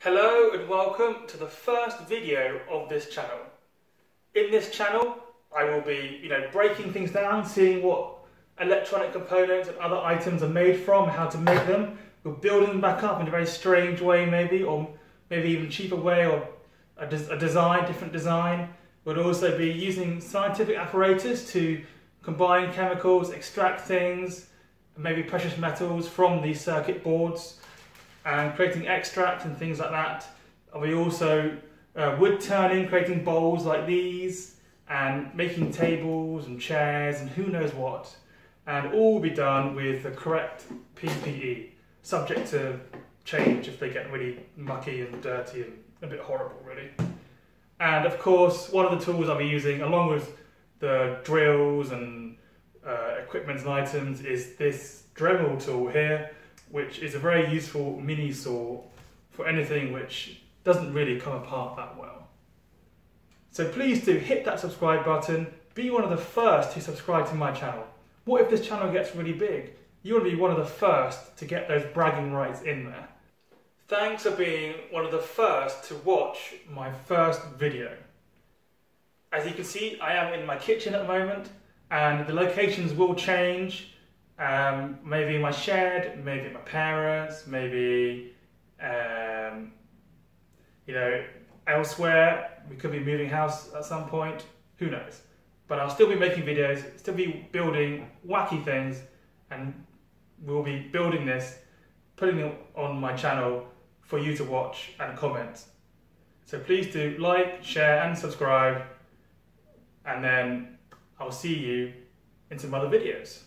Hello and welcome to the first video of this channel. In this channel I will be breaking things down, seeing what electronic components and other items are made from, how to make them. We're building them back up in a very strange way maybe, or maybe even cheaper way, or a different design. We'll also be using scientific apparatus to combine chemicals, extract things, maybe precious metals from these circuit boards, and creating extract and things like that. We also wood turning, creating bowls like these, and making tables and chairs and who knows what. And all will be done with the correct PPE, subject to change if they get really mucky and dirty and a bit horrible really. And of course, one of the tools I'll be using, along with the drills and equipment and items, is this Dremel tool here, which is a very useful mini saw for anything which doesn't really come apart that well. So please do hit that subscribe button, be one of the first to subscribe to my channel. What if this channel gets really big? You want to be one of the first to get those bragging rights in there. Thanks for being one of the first to watch my first video. As you can see, I am in my kitchen at the moment, and the locations will change. Maybe in my shed, maybe at my parents', maybe elsewhere. We could be moving house at some point, who knows. But I'll still be making videos, still be building wacky things, and we'll be building this, putting it on my channel for you to watch and comment. So please do like, share and subscribe, and then I'll see you in some other videos.